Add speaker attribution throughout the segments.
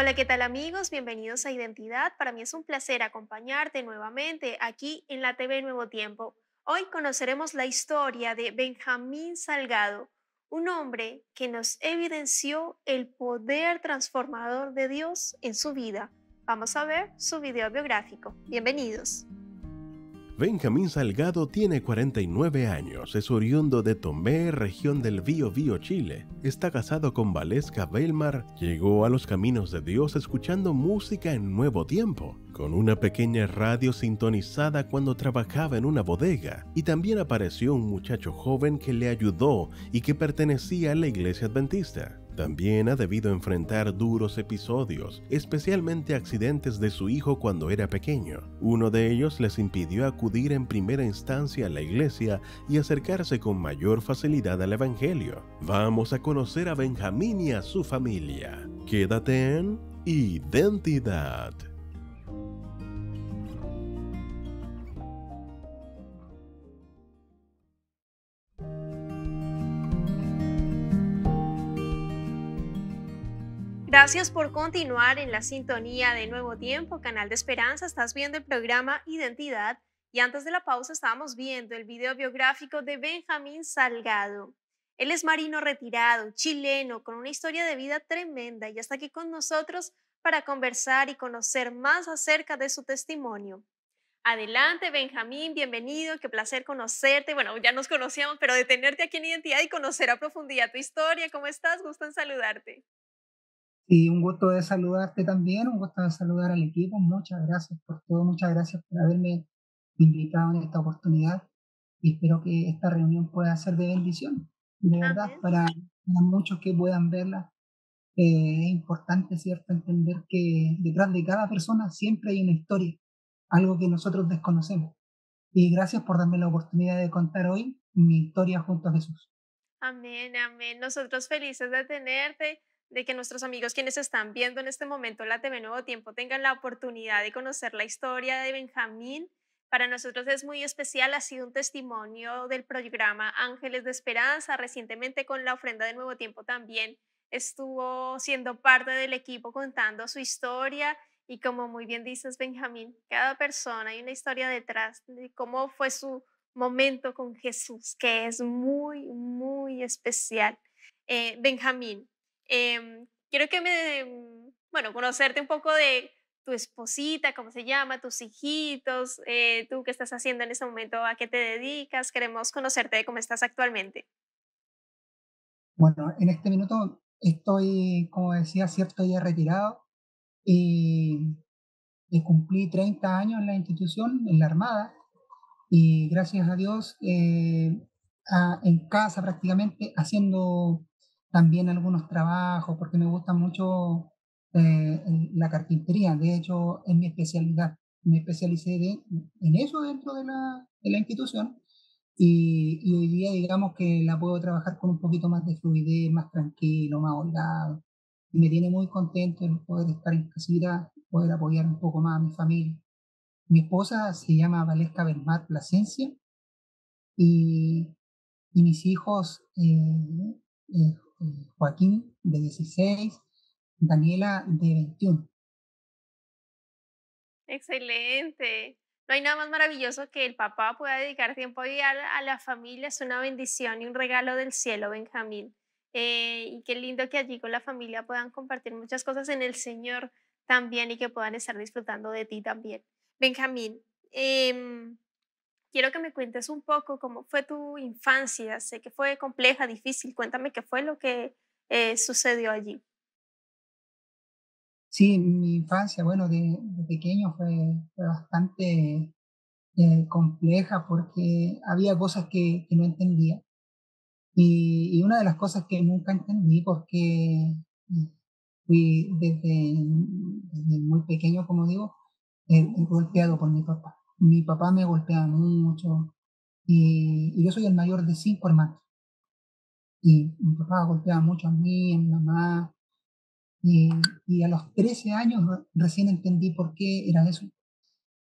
Speaker 1: Hola, ¿qué tal amigos? Bienvenidos a Identidad. Para mí es un placer acompañarte nuevamente aquí en la TV Nuevo Tiempo. Hoy conoceremos la historia de Benjamín Salgado, un hombre que nos evidenció el poder transformador de Dios en su vida. Vamos a ver su video biográfico. Bienvenidos.
Speaker 2: Benjamín Salgado tiene 49 años, es oriundo de Tomé, región del Biobío, Chile. Está casado con Valesca Belmar, llegó a los caminos de Dios escuchando música en Nuevo Tiempo, con una pequeña radio sintonizada cuando trabajaba en una bodega, y también apareció un muchacho joven que le ayudó y que pertenecía a la iglesia adventista. También ha debido enfrentar duros episodios, especialmente accidentes de su hijo cuando era pequeño. Uno de ellos les impidió acudir en primera instancia a la iglesia y acercarse con mayor facilidad al Evangelio. Vamos a conocer a Benjamín y a su familia. Quédate en Identidad.
Speaker 1: Gracias por continuar en la sintonía de Nuevo Tiempo, Canal de Esperanza. Estás viendo el programa Identidad y antes de la pausa estábamos viendo el video biográfico de Benjamín Salgado. Él es marino retirado, chileno, con una historia de vida tremenda y está aquí con nosotros para conversar y conocer más acerca de su testimonio. Adelante, Benjamín, bienvenido, qué placer conocerte. Bueno, ya nos conocíamos, pero de tenerte aquí en Identidad y conocer a profundidad tu historia. ¿Cómo estás? Gusto en saludarte.
Speaker 3: Y un gusto de saludarte también, un gusto de saludar al equipo. Muchas gracias por todo, muchas gracias por haberme invitado en esta oportunidad y espero que esta reunión pueda ser de bendición, de verdad,
Speaker 1: Amén.
Speaker 3: para muchos que puedan verla. Es importante, ¿cierto?, entender que detrás de cada persona siempre hay una historia, algo que nosotros desconocemos. Y gracias por darme la oportunidad de contar hoy mi historia junto a Jesús.
Speaker 1: Amén, amén. Nosotros felices de tenerte, de que nuestros amigos quienes están viendo en este momento la TV Nuevo Tiempo tengan la oportunidad de conocer la historia de Benjamín. Para nosotros es muy especial, ha sido un testimonio del programa Ángeles de Esperanza. Recientemente con la ofrenda de Nuevo Tiempo también estuvo siendo parte del equipo contando su historia. Y como muy bien dices, Benjamín, cada persona hay una historia detrás de cómo fue su momento con Jesús, que es muy, muy especial. Benjamín, quiero que bueno, conocerte un poco de tu esposita, cómo se llama, tus hijitos, tú qué estás haciendo en este momento, a qué te dedicas, queremos conocerte de cómo estás actualmente.
Speaker 3: Bueno, en este minuto estoy, como decía, cierto, ya retirado y cumplí 30 años en la institución, en la Armada, y gracias a Dios en casa prácticamente haciendo también algunos trabajos, porque me gusta mucho la carpintería. De hecho, es mi especialidad. Me especialicé en eso dentro de la institución y hoy día digamos que la puedo trabajar con un poquito más de fluidez, más tranquilo, más holgado. Y me tiene muy contento el poder estar en casita, poder apoyar un poco más a mi familia. Mi esposa se llama Valesca Belmar Plasencia y, y mis hijos Joaquín de 16, Daniela de 21.
Speaker 1: Excelente. No hay nada más maravilloso que el papá pueda dedicar tiempo ahí a la familia, es una bendición y un regalo del cielo, Benjamín. Y qué lindo que allí con la familia puedan compartir muchas cosas en el Señor también y que puedan estar disfrutando de ti también. Benjamín, em, quiero que me cuentes un poco cómo fue tu infancia. Sé que fue compleja, difícil. Cuéntame qué fue lo que sucedió allí.
Speaker 3: Sí, mi infancia, bueno, de pequeño fue bastante compleja porque había cosas que no entendía. Y una de las cosas que nunca entendí, porque fui desde muy pequeño, como digo, golpeado por mi papá. Mi papá me golpea mucho y yo soy el mayor de 5 hermanos. Y mi papá golpeaba mucho a mí, a mi mamá. Y, y a los 13 años recién entendí por qué era eso.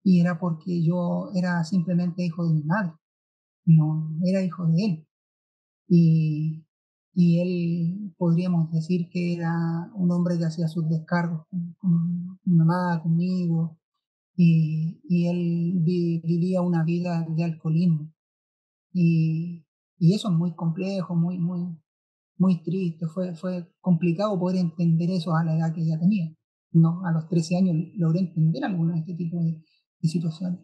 Speaker 3: Y era porque yo era simplemente hijo de mi madre, no era hijo de él. Y, y él podríamos decir que era un hombre que hacía sus descargos con mi mamá, conmigo, y él vivía una vida de alcoholismo. Y, y eso es muy complejo, muy triste. Fue complicado poder entender eso a la edad que ella tenía. No, a los 13 años logré entender algunos de este tipo de situaciones.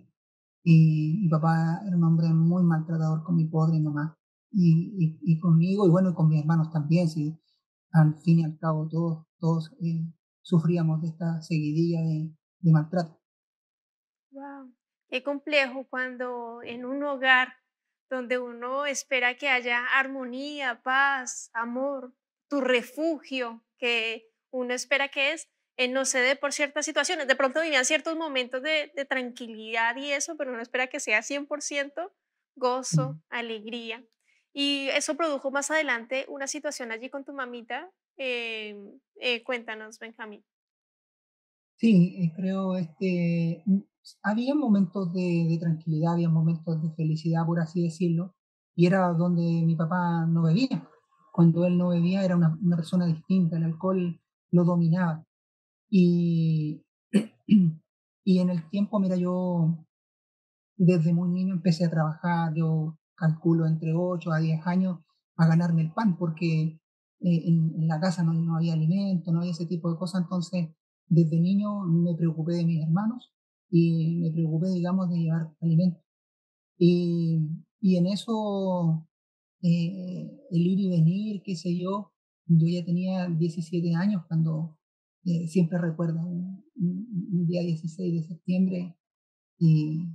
Speaker 3: Y mi papá era un hombre muy maltratador con mi pobre mamá y conmigo, y bueno, y con mis hermanos también. Sí, al fin y al cabo, todos sufríamos de esta seguidilla de maltrato.
Speaker 1: Wow, qué complejo cuando en un hogar donde uno espera que haya armonía, paz, amor, tu refugio, que uno espera que es, no se dé por ciertas situaciones. De pronto vivían ciertos momentos de tranquilidad y eso, pero uno espera que sea 100% gozo,
Speaker 3: Mm.
Speaker 1: alegría. Y eso produjo más adelante una situación allí con tu mamita. Cuéntanos, Benjamín.
Speaker 3: Sí, creo, había momentos de tranquilidad, había momentos de felicidad, por así decirlo, y era donde mi papá no bebía. Cuando él no bebía era una persona distinta, el alcohol lo dominaba. Y, y en el tiempo, mira, yo desde muy niño empecé a trabajar, yo calculo entre 8 a 10 años a ganarme el pan, porque en la casa no había alimento, no había ese tipo de cosas. Entonces, desde niño me preocupé de mis hermanos y me preocupé, digamos, de llevar alimento. Y en eso, el ir y venir, qué sé yo ya tenía 17 años cuando siempre recuerdo un día 16 de septiembre y,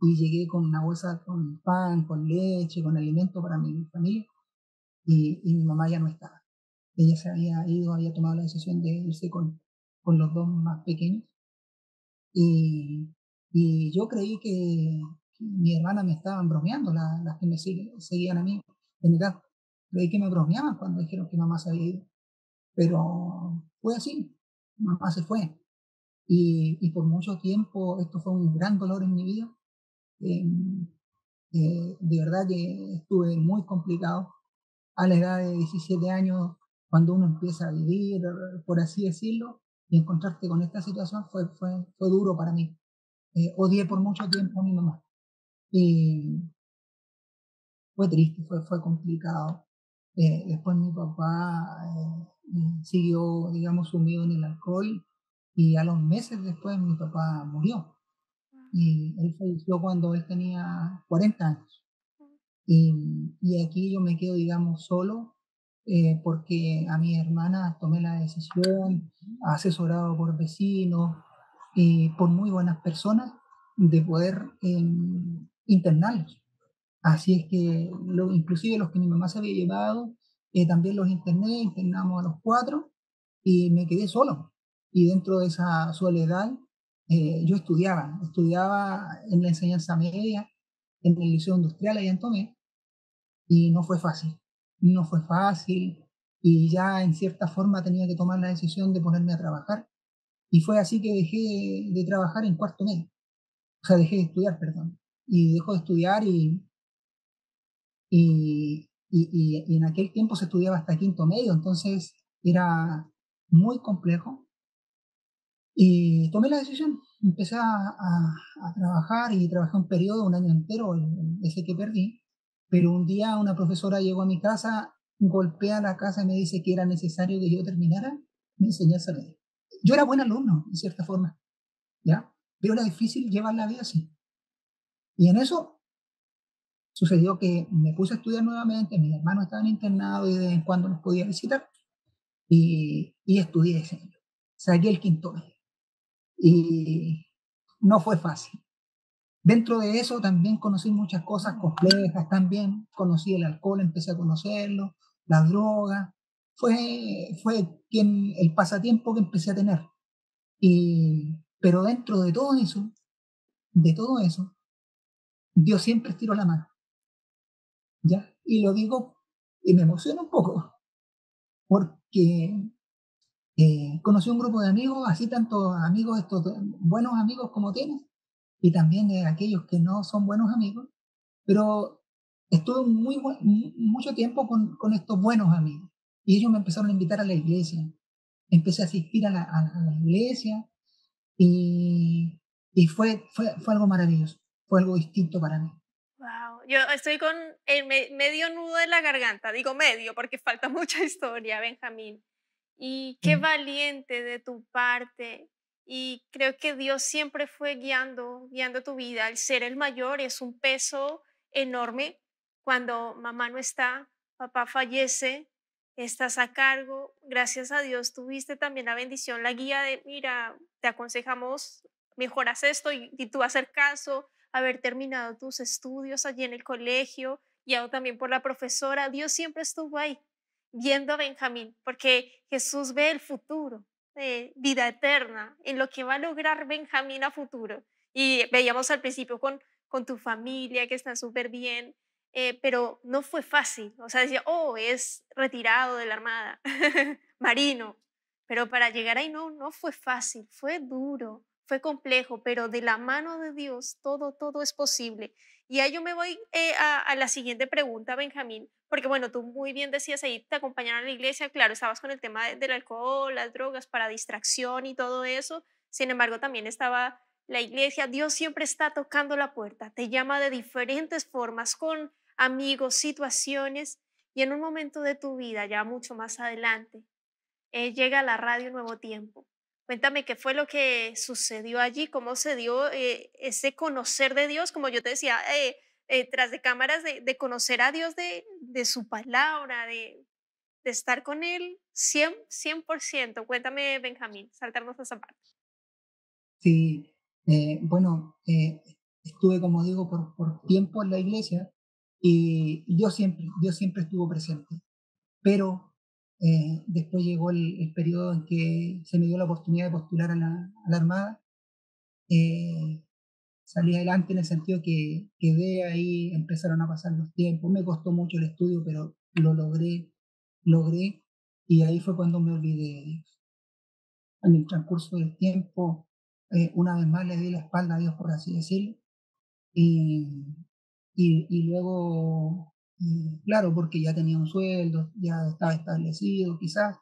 Speaker 3: y llegué con una bolsa con pan, con leche, con alimento para mi familia y mi mamá ya no estaba. Ella se había ido, había tomado la decisión de irse con los dos más pequeños y, y yo creí que mi hermana me estaban bromeando, las que me seguían a mí en edad. Creí que me bromeaban cuando dijeron que mamá se había ido, pero fue así, mamá se fue. Y por mucho tiempo esto fue un gran dolor en mi vida. Eh, de verdad que estuve muy complicado a la edad de 17 años, cuando uno empieza a vivir, por así decirlo, y encontrarte con esta situación fue duro para mí. Odié por mucho tiempo a mi mamá y fue triste, fue complicado. Después mi papá siguió, digamos, sumido en el alcohol y a los meses después mi papá murió y él falleció cuando él tenía 40 años. Y aquí yo me quedo, digamos, solo, porque a mi hermana tomé la decisión, asesorado por vecinos y por muy buenas personas, de poder internarlos. Así es que inclusive los que mi mamá se había llevado, también los interné, internamos a los cuatro y me quedé solo. Y dentro de esa soledad, yo estudiaba en la enseñanza media, en el Liceo Industrial allá en Tomé, y no fue fácil y ya en cierta forma tenía que tomar la decisión de ponerme a trabajar. Y fue así que dejé de trabajar en cuarto medio, o sea, dejé de estudiar, perdón. Y dejo de estudiar y en aquel tiempo se estudiaba hasta quinto medio, entonces era muy complejo. Y tomé la decisión, empecé a trabajar y trabajé un periodo, un año entero, ese que perdí. Pero un día una profesora llegó a mi casa, golpea la casa y me dice que era necesario que yo terminara mi enseñanza media. Yo era buen alumno, en cierta forma, ¿ya? Pero era difícil llevar la vida así. Y en eso sucedió que me puse a estudiar nuevamente, mis hermanos estaban internados y de vez en cuando los podía visitar, y estudié ese año. Saqué el quinto medio. Y no fue fácil. Dentro de eso también conocí muchas cosas complejas, también conocí el alcohol, empecé a conocerlo, la droga. Fue el pasatiempo que empecé a tener. Pero dentro de todo eso, Dios siempre estiró la mano, ¿ya? Y lo digo y me emociona un poco, porque conocí un grupo de amigos, así tanto amigos, estos buenos amigos como tienes, y también de aquellos que no son buenos amigos, pero estuve mucho tiempo con estos buenos amigos y ellos me empezaron a invitar a la iglesia. Empecé a asistir a la iglesia y fue algo maravilloso, fue algo distinto para mí.
Speaker 1: Wow, yo estoy con el medio nudo de la garganta, digo medio porque falta mucha historia, Benjamín. Y qué
Speaker 3: Sí,
Speaker 1: valiente de tu parte. Y creo que Dios siempre fue guiando tu vida. El ser el mayor es un peso enorme. Cuando mamá no está, papá fallece, estás a cargo. Gracias a Dios tuviste también la bendición, la guía de, mira, te aconsejamos, mejoras esto y tú hacer caso, haber terminado tus estudios allí en el colegio, guiado también por la profesora. Dios siempre estuvo ahí viendo a Benjamín, porque Jesús ve el futuro, vida eterna, en lo que va a lograr Benjamín a futuro. Y veíamos al principio con tu familia que está súper bien, pero no fue fácil. O sea, decía, oh, es retirado de la Armada, marino. Pero para llegar ahí no fue fácil, fue duro, fue complejo, pero de la mano de Dios todo es posible. Y ahí yo me voy a la siguiente pregunta, Benjamín, porque bueno, tú muy bien decías ahí, te acompañaron a la iglesia, claro, estabas con el tema del alcohol, las drogas para distracción y todo eso, sin embargo también estaba la iglesia, Dios siempre está tocando la puerta, te llama de diferentes formas, con amigos, situaciones, y en un momento de tu vida, ya mucho más adelante, llega la radio Nuevo Tiempo. Cuéntame qué fue lo que sucedió allí, cómo se dio ese conocer de Dios, como yo te decía, tras de cámaras, de conocer a Dios, de su palabra, de estar con Él 100%. Cuéntame, Benjamín, saltarnos esa parte.
Speaker 3: sí, bueno, estuve, como digo, por tiempo en la iglesia y Dios siempre estuvo presente. Pero después llegó el periodo en que se me dio la oportunidad de postular a la Armada. eh, Salí adelante en el sentido que quedé ahí, empezaron a pasar los tiempos, me costó mucho el estudio, pero lo logré, y ahí fue cuando me olvidé de Dios. En el transcurso del tiempo, una vez más le di la espalda a Dios, por así decirlo, y, y luego, claro, porque ya tenía un sueldo, ya estaba establecido quizás,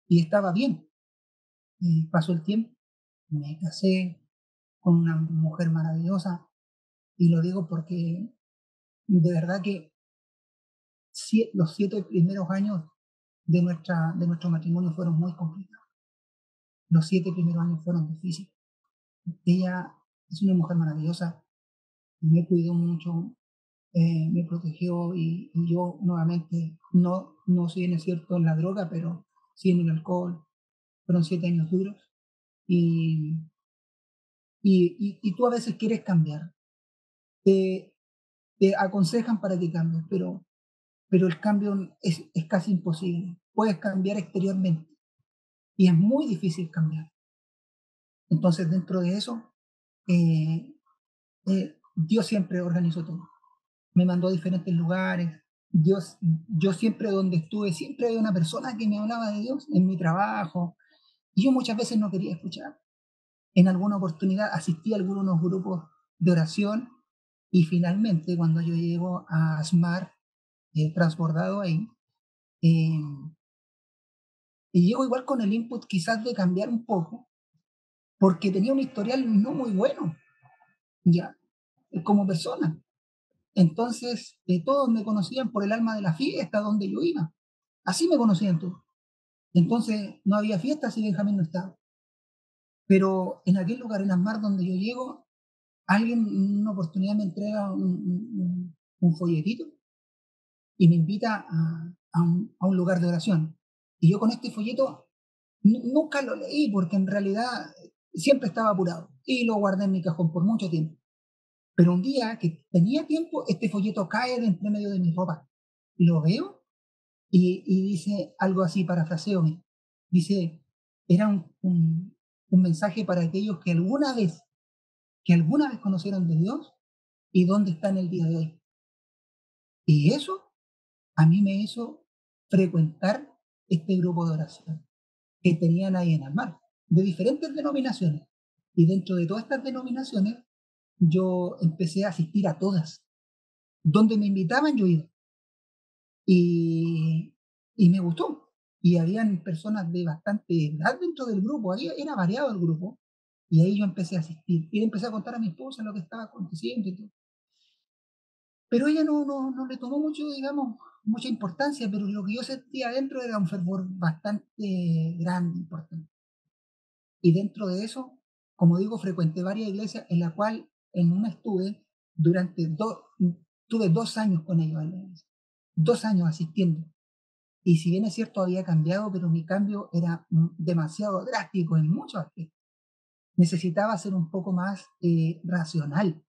Speaker 3: y estaba bien. Y pasó el tiempo, me casé con una mujer maravillosa, y lo digo porque de verdad que los 7 primeros años de nuestro matrimonio fueron muy complicados. Los 7 primeros años fueron difíciles. Ella es una mujer maravillosa, me cuidó mucho, me protegió, y yo nuevamente, no si bien es cierto en la droga, pero sí en el alcohol. Fueron 7 años duros y, y tú a veces quieres cambiar. Te, te aconsejan para que cambies, pero el cambio es casi imposible. Puedes cambiar exteriormente y es muy difícil cambiar. Entonces, dentro de eso, eh, Dios siempre organizó todo. Me mandó a diferentes lugares. Yo siempre donde estuve, siempre había una persona que me hablaba de Dios en mi trabajo, y yo muchas veces no quería escuchar. En alguna oportunidad asistí a algunos grupos de oración, y finalmente cuando yo llego a ASMAR, transbordado ahí, eh, y llego igual con el input quizás de cambiar un poco, porque tenía un historial no muy bueno, ya, como persona. Entonces, todos me conocían por el alma de la fiesta donde yo iba. Así me conocían todos. Entonces, no había fiesta si Benjamín no estaba. Pero en aquel lugar, en Asmar, donde yo llego, alguien en una oportunidad me entrega un folletito y me invita a un lugar de oración. Y yo con este folleto nunca lo leí porque en realidad siempre estaba apurado y lo guardé en mi cajón por mucho tiempo. Pero un día que tenía tiempo, este folleto cae de entre medio de mi ropa. Lo veo y dice algo así, parafraseo. Dice, era un mensaje para aquellos que alguna vez conocieron de Dios y dónde están el día de hoy. Y eso a mí me hizo frecuentar este grupo de oración que tenían ahí en Almar, de diferentes denominaciones. Y dentro de todas estas denominaciones, yo empecé a asistir a todas. Donde me invitaban yo iba y, y me gustó. Y habían personas de bastante edad dentro del grupo, era variado el grupo, y ahí yo empecé a asistir. Y le empecé a contar a mi esposa lo que estaba aconteciendo y todo. Pero ella no le tomó mucho, digamos, mucha importancia, pero lo que yo sentía adentro era un fervor bastante grande, importante. Y dentro de eso, como digo, frecuenté varias iglesias en la cual en una estuve durante tuve 2 años con ellos en la iglesia, 2 años asistiendo. Y si bien es cierto, había cambiado, pero mi cambio era demasiado drástico en muchos aspectos. Necesitaba ser un poco más racional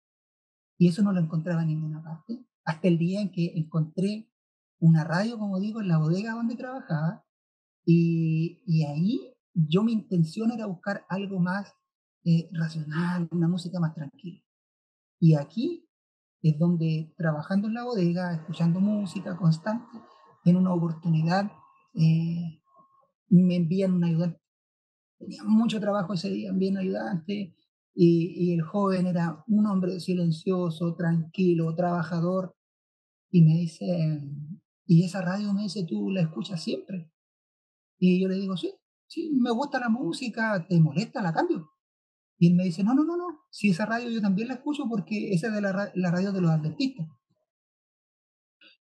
Speaker 3: y eso no lo encontraba en ninguna parte. Hasta el día en que encontré una radio, como digo, en la bodega donde trabajaba y ahí mi intención era buscar algo más racional, una música más tranquila. Y aquí es donde, trabajando en la bodega, escuchando música constante, en una oportunidad eh, me envían un ayudante. Tenía mucho trabajo ese día, envían un ayudante y el joven era un hombre silencioso, tranquilo, trabajador y me dice, y esa radio me dice, ¿tú la escuchas siempre? Y yo le digo, sí, sí, me gusta la música, ¿te molesta? La cambio. Y él me dice, no, si esa radio yo también la escucho porque esa es de la radio de los adventistas.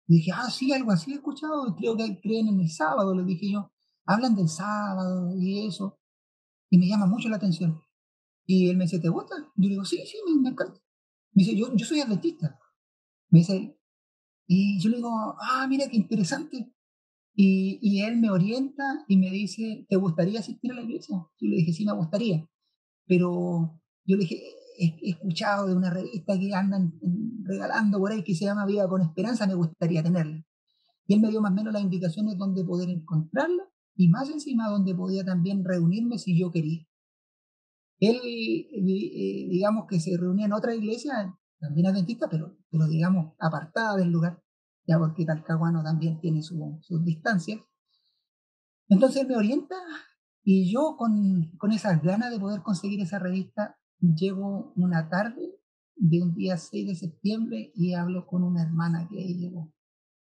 Speaker 3: Y dije, sí, algo así he escuchado, creo que creen en el sábado, le dije yo, hablan del sábado y eso, y me llama mucho la atención. Y él me dice, ¿te gusta? Yo le digo, sí, sí, me encanta. Me dice, yo soy adventista. Me dice, y yo le digo, mira qué interesante. Y él me orienta y me dice, ¿te gustaría asistir a la iglesia? Yo le dije, sí, me gustaría. Pero yo le dije, he escuchado de una revista que andan regalando por ahí que se llama Vida con Esperanza, me gustaría tenerla. Y él me dio más o menos las indicaciones donde poder encontrarla y más encima donde podía también reunirme si yo quería. Él, digamos que se reunía en otra iglesia, también adventista, pero digamos apartada del lugar, ya porque Talcahuano también tiene sus distancias. Entonces él me orienta y yo con esas ganas de poder conseguir esa revista, llego una tarde de un día 6 de septiembre y hablo con una hermana que ahí llegó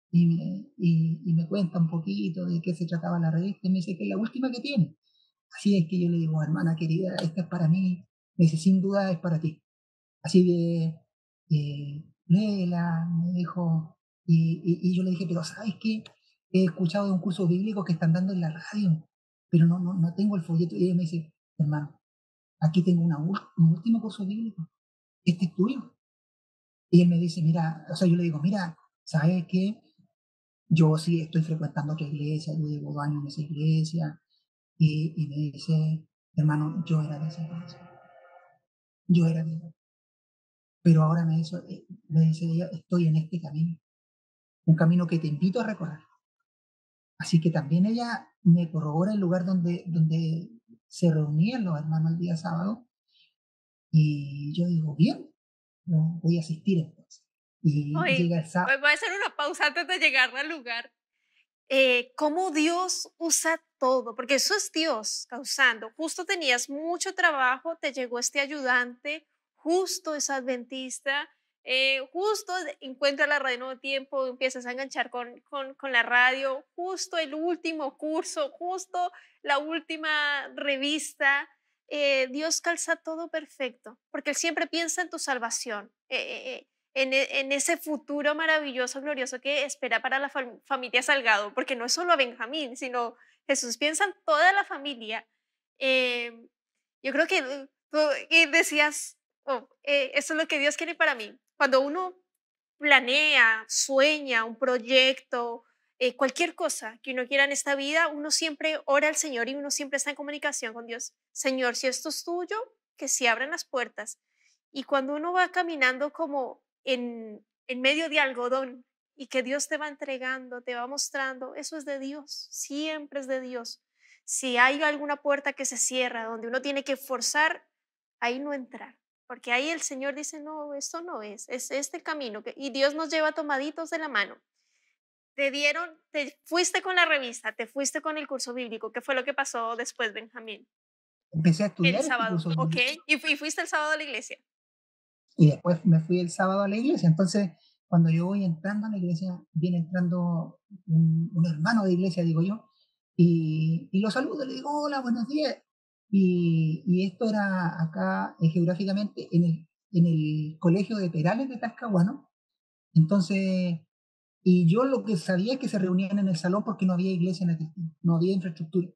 Speaker 3: y me cuenta un poquito de qué se trataba la revista y me dice que es la última que tiene. Así es que yo le digo, hermana querida, esta es para mí. Me dice, sin duda es para ti. Así que léela, me dijo. Y yo le dije, pero ¿sabes qué? He escuchado de un curso bíblico que están dando en la radio, pero no tengo el folleto. Y ella me dice, hermano, aquí tengo un último curso bíblico. Este es tuyo. Y él me dice, mira, o sea, yo le digo, mira, ¿sabes qué? Yo sí estoy frecuentando otra iglesia, yo llevo 2 años en esa iglesia. Y me dice, hermano, yo era de esa iglesia. Yo era de ella. Pero ahora me dice ella, estoy en este camino. Un camino que te invito a recorrer. Así que también ella me corrobora el lugar donde se reunían los hermanos el día sábado. Y yo digo, bien, no, voy a asistir entonces. Y
Speaker 1: Oye,
Speaker 3: llega el sábado.
Speaker 1: voy a hacer una pausa antes de llegar al lugar. Cómo Dios usa todo, porque eso es Dios causando. Justo tenías mucho trabajo, te llegó este ayudante, justo es adventista, justo encuentra la radio de Nuevo Tiempo, empiezas a enganchar con la radio, justo el último curso, justo la última revista. Dios calza todo perfecto, porque Él siempre piensa en tu salvación. En ese futuro maravilloso, glorioso que espera para la familia Salgado, porque no es solo a Benjamín, sino Jesús piensa en toda la familia. Eh, yo creo que tú decías, oh, eso es lo que Dios quiere para mí. Cuando uno planea, sueña un proyecto, cualquier cosa que uno quiera en esta vida, uno siempre ora al Señor y uno siempre está en comunicación con Dios. Señor, si esto es tuyo, que se abran las puertas. Y cuando uno va caminando como en medio de algodón y que Dios te va entregando, te va mostrando, eso es de Dios, siempre es de Dios. Si hay alguna puerta que se cierra, donde uno tiene que forzar, ahí no entrar. Porque ahí el Señor dice, no, esto no es este camino. Y Dios nos lleva tomaditos de la mano. Te fuiste con la revista, te fuiste con el curso bíblico. ¿Qué fue lo que pasó después, Benjamín?
Speaker 3: Empecé a
Speaker 1: El
Speaker 3: estudiar este
Speaker 1: sábado,
Speaker 3: curso
Speaker 1: ¿ok?
Speaker 3: bíblico
Speaker 1: Y fuiste el sábado a la iglesia.
Speaker 3: y después me fui el sábado a la iglesia. Entonces cuando yo voy entrando a la iglesia, viene entrando un hermano de iglesia, digo yo, y lo saludo, le digo, hola, buenos días. Y esto era acá geográficamente en el colegio de Perales de Talcahuano. Entonces, y yo lo que sabía es que se reunían en el salón porque no había iglesia en aquel tiempo, no había infraestructura.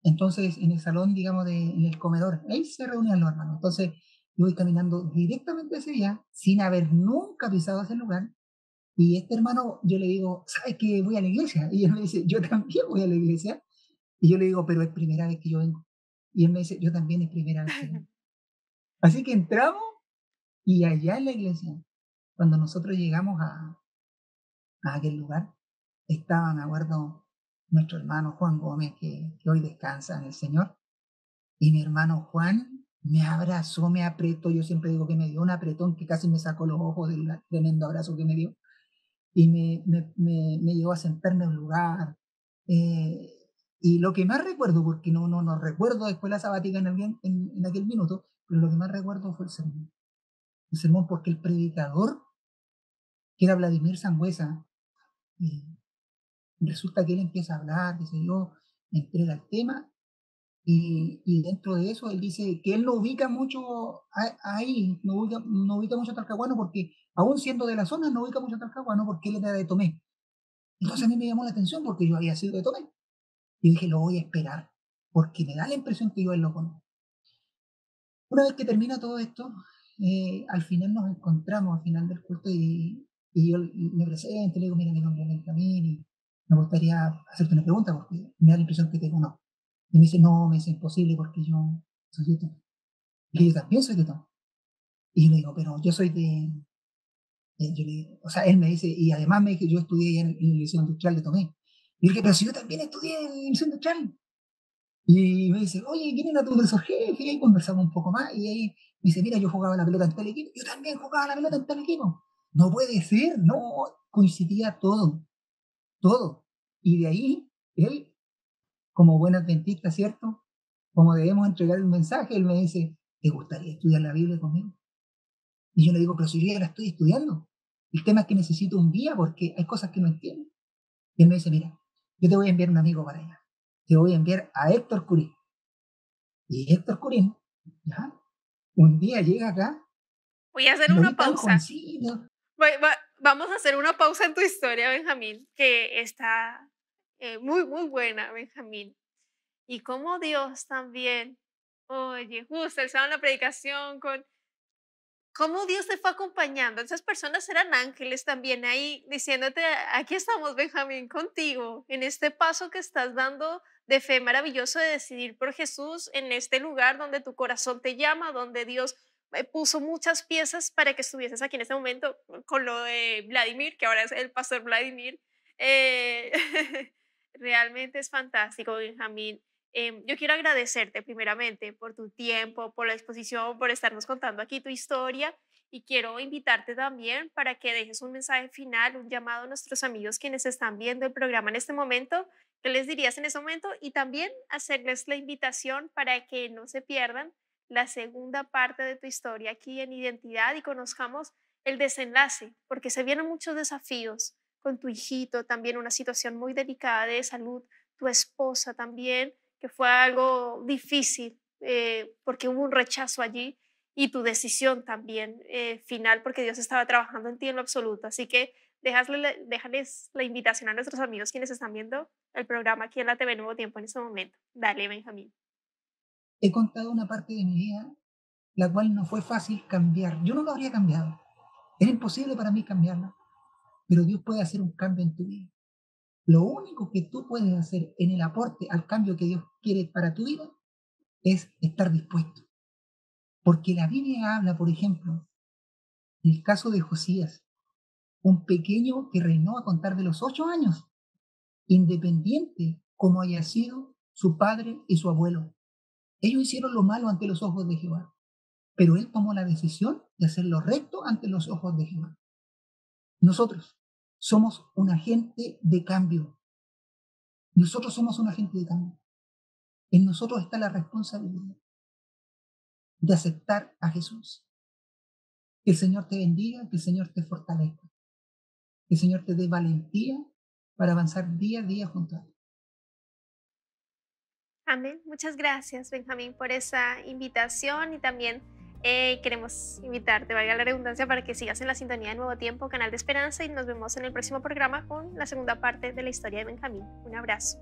Speaker 3: Entonces, en el salón, digamos, en el comedor, ahí se reunían los hermanos. Entonces, yo voy caminando directamente ese día, sin haber nunca pisado ese lugar, y este hermano, yo le digo, ¿sabes que voy a la iglesia? Y él me dice, yo también voy a la iglesia. Y yo le digo, pero es primera vez que yo vengo. Y él me dice, yo también es primera vez que vengo. Así que entramos y allá en la iglesia, cuando nosotros llegamos a aquel lugar, estaba, me acuerdo, nuestro hermano Juan Gómez, que hoy descansa en el Señor. Y mi hermano Juan me abrazó, me apretó. Yo siempre digo que me dio un apretón que casi me sacó los ojos del tremendo abrazo que me dio. Y me llevó a sentarme en un lugar. eh, y lo que más recuerdo, porque no recuerdo después la sabática en aquel minuto, pero lo que más recuerdo fue el sermón. El sermón porque el predicador, que era Vladimir Sangüesa, eh, resulta que él empieza a hablar, qué sé yo, entrega el tema. Y dentro de eso, él dice que él no ubica mucho ahí, no ubica mucho a Talcahuano, porque aún siendo de la zona, no ubica mucho a Talcahuano porque él era de Tomé. Entonces a mí me llamó la atención porque yo había sido de Tomé. Y dije, lo voy a esperar, porque me da la impresión que yo él lo conozco. Una vez que termina todo esto, al final nos encontramos, al final del culto, y yo me presento, le digo, mira, mi nombre es Benjamín, y me gustaría hacerte una pregunta, porque me da la impresión que te conozco. Y me dice, no, me es imposible, porque yo soy de Tomé. Y yo también soy de Tomé. Y yo le digo, pero yo soy yo le digo, o sea, él me dice, y además me dice, yo estudié ya en el Liceo Industrial de Tomé. Y yo dije, pero si yo también estudié en el Liceo Industrial. Y me dice, oye, ¿quién era tu profesor jefe? Y ahí conversamos un poco más. Y ahí me dice, mira, yo jugaba la pelota en tal equipo. Yo también jugaba la pelota en tal equipo. No puede ser, no. Coincidía todo, todo. Y de ahí, él, como buen adventista, ¿cierto? Como debemos entregar el mensaje, él me dice, ¿te gustaría estudiar la Biblia conmigo? Y yo le digo, pero si yo ya la estoy estudiando. El tema es que necesito un guía porque hay cosas que no entiendo. Y él me dice, mira, yo te voy a enviar un amigo para allá. Te voy a enviar a Héctor Curí. Y Héctor Curín, ¿ya? Un día llega acá
Speaker 1: Voy a hacer
Speaker 3: y lo
Speaker 1: una
Speaker 3: vi tan
Speaker 1: pausa.
Speaker 3: jovencito.
Speaker 1: Vamos a hacer una pausa en tu historia, Benjamín, que está muy, muy buena, Benjamín. Y cómo Dios también, oye, justo estaba en la predicación con cómo Dios te fue acompañando. Esas personas eran ángeles también ahí diciéndote, aquí estamos, Benjamín, contigo, en este paso que estás dando de fe maravilloso de decidir por Jesús en este lugar donde tu corazón te llama, donde Dios puso muchas piezas para que estuvieses aquí en este momento con lo de Vladimir, que ahora es el pastor Vladimir. Eh, realmente es fantástico, Benjamín. Yo quiero agradecerte primeramente por tu tiempo, por la exposición, por estarnos contando aquí tu historia y quiero invitarte también para que dejes un mensaje final, un llamado a nuestros amigos quienes están viendo el programa en este momento. ¿Qué les dirías en ese momento? Y también hacerles la invitación para que no se pierdan la segunda parte de tu historia aquí en Identidad y conozcamos el desenlace, porque se vienen muchos desafíos con tu hijito, también una situación muy delicada de salud, tu esposa también, que fue algo difícil porque hubo un rechazo allí y tu decisión también final porque Dios estaba trabajando en ti en lo absoluto. Así que déjales la invitación a nuestros amigos quienes están viendo el programa aquí en la TV Nuevo Tiempo en este momento. Dale, Benjamín.
Speaker 3: He contado una parte de mi vida, la cual no fue fácil cambiar. Yo no lo habría cambiado. Era imposible para mí cambiarla, pero Dios puede hacer un cambio en tu vida. Lo único que tú puedes hacer en el aporte al cambio que Dios quiere para tu vida es estar dispuesto. Porque la Biblia habla, por ejemplo, del caso de Josías, un pequeño que reinó a contar de los 8 años, independiente como haya sido su padre y su abuelo. Ellos hicieron lo malo ante los ojos de Jehová, pero él tomó la decisión de hacer lo recto ante los ojos de Jehová. Nosotros somos un agente de cambio. Nosotros somos un agente de cambio. En nosotros está la responsabilidad de aceptar a Jesús. Que el Señor te bendiga, que el Señor te fortalezca. Que el Señor te dé valentía para avanzar día a día junto a Él.
Speaker 1: Amén. Muchas gracias, Benjamín, por esa invitación y también queremos invitarte, valga la redundancia, para que sigas en la sintonía de Nuevo Tiempo, Canal de Esperanza, y nos vemos en el próximo programa con la segunda parte de la historia de Benjamín. Un abrazo.